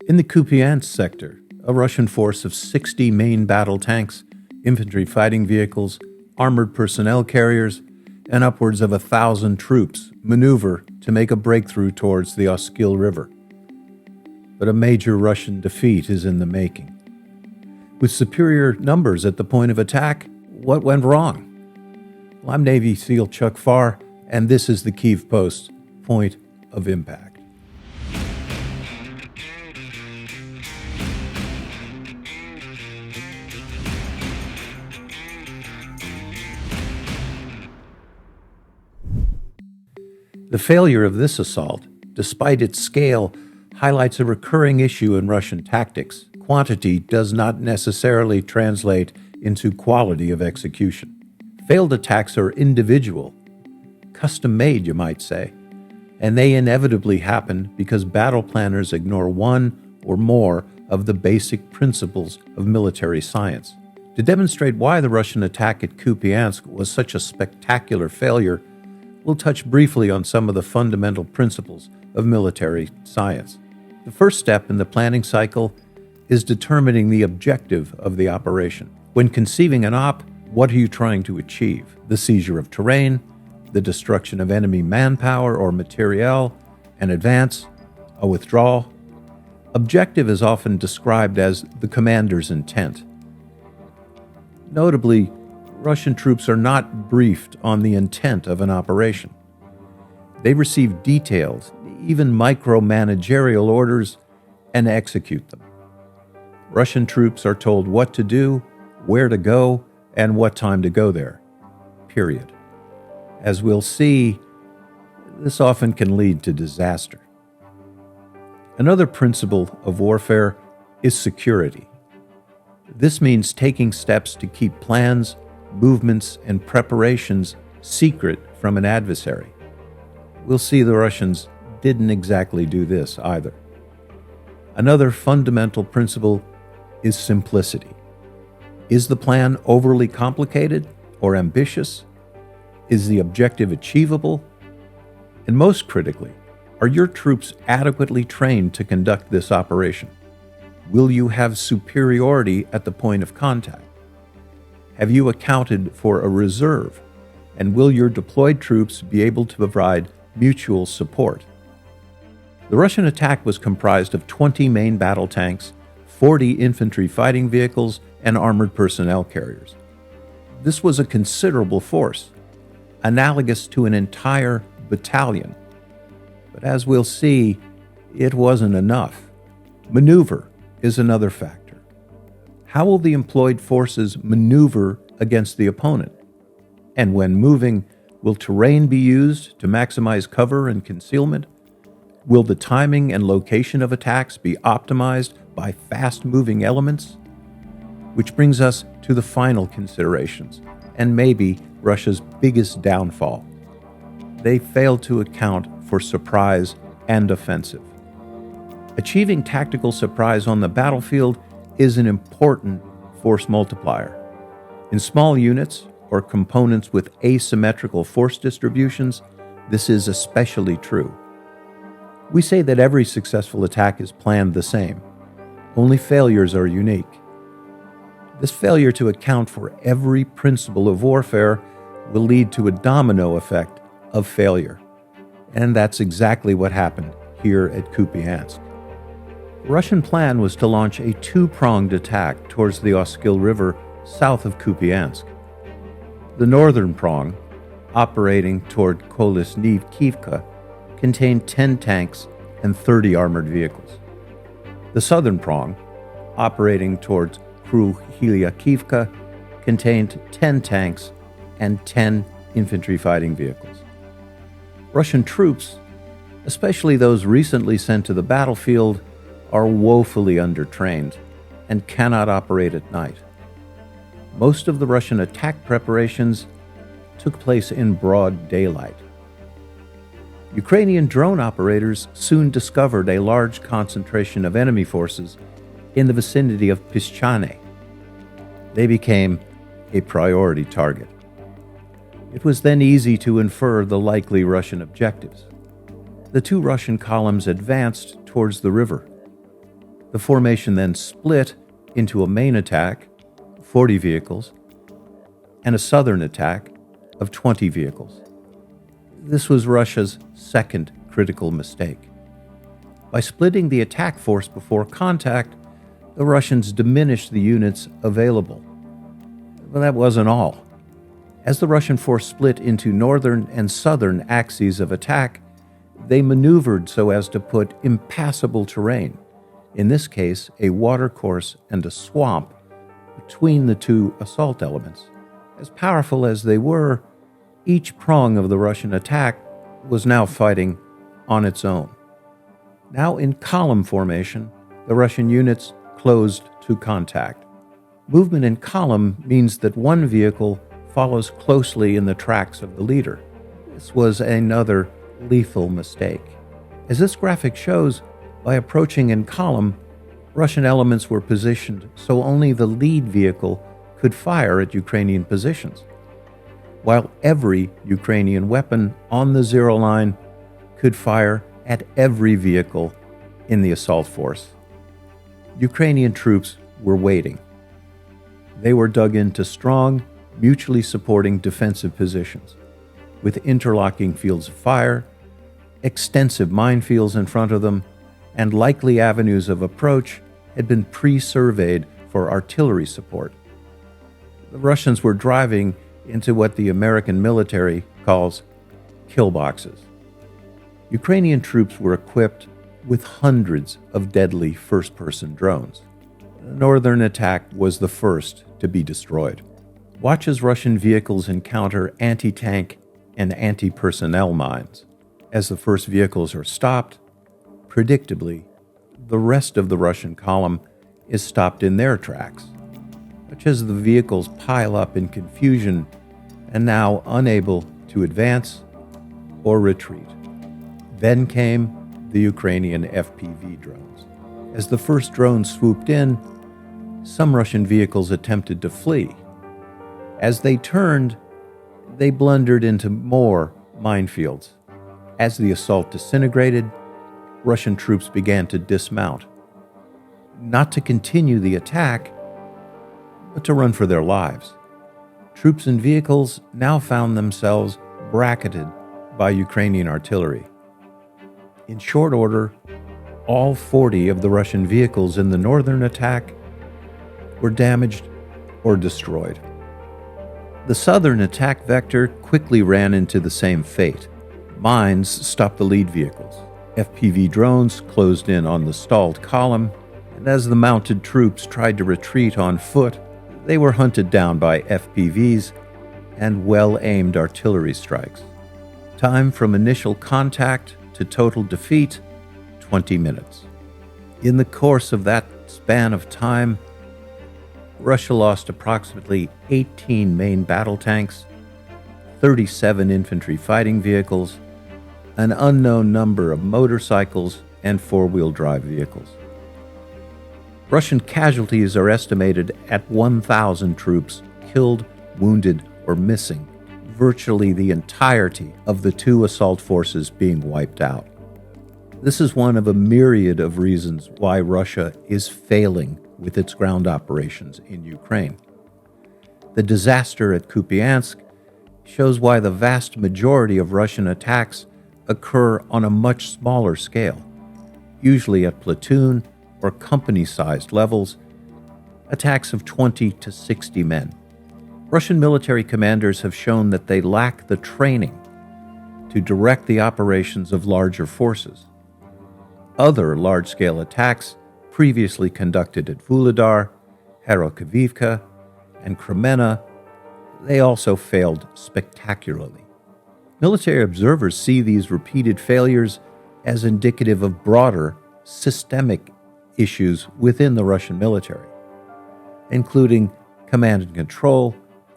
In the Kupiansk sector, a Russian force of 60 main battle tanks, infantry fighting vehicles, armored personnel carriers, and upwards of 1,000 troops maneuver to make a breakthrough towards the Oskil River. But a major Russian defeat is in the making. With superior numbers at the point of attack, what went wrong? Well, I'm Navy Seal Chuck Pfarrer, and this is the Kyiv Post's Point of Impact. The failure of this assault, despite its scale, highlights a recurring issue in Russian tactics. Quantity does not necessarily translate into quality of execution. Failed attacks are individual, custom-made, you might say, and they inevitably happen because battle planners ignore one or more of the basic principles of military science. To demonstrate why the Russian attack at Kupiansk was such a spectacular failure, we'll touch briefly on some of the fundamental principles of military science. The first step in the planning cycle is determining the objective of the operation. When conceiving an op, what are you trying to achieve? The seizure of terrain, the destruction of enemy manpower or materiel, an advance, a withdrawal. Objective is often described as the commander's intent. Notably, Russian troops are not briefed on the intent of an operation. They receive detailed, even micromanagerial orders and execute them. Russian troops are told what to do, where to go, and what time to go there. Period. As we'll see, this often can lead to disaster. Another principle of warfare is security. This means taking steps to keep plans, movements, and preparations secret from an adversary. We'll see the Russians didn't exactly do this either. Another fundamental principle is simplicity. Is the plan overly complicated or ambitious? Is the objective achievable? And most critically, are your troops adequately trained to conduct this operation? Will you have superiority at the point of contact? Have you accounted for a reserve? And will your deployed troops be able to provide mutual support? The Russian attack was comprised of 20 main battle tanks, 40 infantry fighting vehicles, and armored personnel carriers. This was a considerable force, analogous to an entire battalion. But as we'll see, it wasn't enough. Maneuver is another factor. How will the employed forces maneuver against the opponent? And when moving, will terrain be used to maximize cover and concealment? Will the timing and location of attacks be optimized by fast-moving elements? Which brings us to the final considerations, and maybe Russia's biggest downfall. They failed to account for surprise and offensive. Achieving tactical surprise on the battlefield is an important force multiplier. In small units or components with asymmetrical force distributions, this is especially true. We say that every successful attack is planned the same. Only failures are unique. This failure to account for every principle of warfare will lead to a domino effect of failure. And that's exactly what happened here at Kupiansk. The Russian plan was to launch a two-pronged attack towards the Oskil River south of Kupiansk. The northern prong, operating toward Kolesnivkivka, contained 10 tanks and 30 armored vehicles. The southern prong, operating towards Kruhiliakivka, contained 10 tanks and 10 infantry fighting vehicles. Russian troops, especially those recently sent to the battlefield, are woefully undertrained and cannot operate at night. Most of the Russian attack preparations took place in broad daylight. Ukrainian drone operators soon discovered a large concentration of enemy forces in the vicinity of Pischane. They became a priority target. It was then easy to infer the likely Russian objectives. The two Russian columns advanced towards the river. The formation then split into a main attack, 40 vehicles, and a southern attack of 20 vehicles. This was Russia's second critical mistake. By splitting the attack force before contact, the Russians diminished the units available. But that wasn't all. As the Russian force split into northern and southern axes of attack, they maneuvered so as to put impassable terrain, in this case a watercourse and a swamp, between the two assault elements. As powerful as they were, each prong of the Russian attack was now fighting on its own. Now in column formation, the Russian units closed to contact. Movement in column means that one vehicle follows closely in the tracks of the leader. This was another lethal mistake. As this graphic shows, by approaching in column, Russian elements were positioned so only the lead vehicle could fire at Ukrainian positions, while every Ukrainian weapon on the zero line could fire at every vehicle in the assault force. Ukrainian troops were waiting. They were dug into strong, mutually supporting defensive positions, with interlocking fields of fire, extensive minefields in front of them, and likely avenues of approach had been pre-surveyed for artillery support. The Russians were driving into what the American military calls kill boxes. Ukrainian troops were equipped with hundreds of deadly first-person drones. The northern attack was the first to be destroyed. Watch as Russian vehicles encounter anti-tank and anti-personnel mines. As the first vehicles are stopped, predictably, the rest of the Russian column is stopped in their tracks. Watch as the vehicles pile up in confusion and now unable to advance or retreat. Then came the Ukrainian FPV drones. As the first drones swooped in, some Russian vehicles attempted to flee. As they turned, they blundered into more minefields. As the assault disintegrated, Russian troops began to dismount, not to continue the attack, but to run for their lives. Troops and vehicles now found themselves bracketed by Ukrainian artillery. In short order, all 40 of the Russian vehicles in the northern attack were damaged or destroyed. The southern attack vector quickly ran into the same fate. Mines stopped the lead vehicles. FPV drones closed in on the stalled column, and as the mounted troops tried to retreat on foot, they were hunted down by FPVs and well-aimed artillery strikes. Time from initial contact to total defeat, 20 minutes. In the course of that span of time, Russia lost approximately 18 main battle tanks, 37 infantry fighting vehicles, an unknown number of motorcycles, and four-wheel drive vehicles. Russian casualties are estimated at 1,000 troops killed, wounded, or missing, virtually the entirety of the two assault forces being wiped out. This is one of a myriad of reasons why Russia is failing with its ground operations in Ukraine. The disaster at Kupiansk shows why the vast majority of Russian attacks occur on a much smaller scale, usually at platoon or company-sized levels, attacks of 20 to 60 men. Russian military commanders have shown that they lack the training to direct the operations of larger forces. Other large-scale attacks previously conducted at Vuhledar, Kharkivka, and Kremenna, they also failed spectacularly. Military observers see these repeated failures as indicative of broader, systemic issues within the Russian military, including command and control,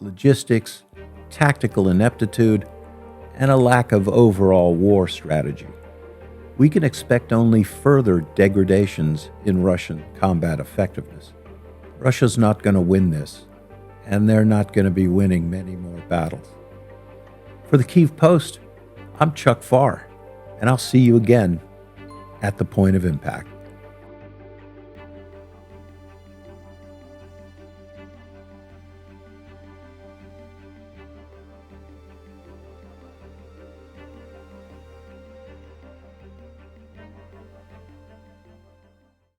logistics, tactical ineptitude, and a lack of overall war strategy. We can expect only further degradations in Russian combat effectiveness. Russia's not going to win this, and they're not going to be winning many more battles. For the Kyiv Post, I'm Chuck Pfarrer, and I'll see you again at the point of impact.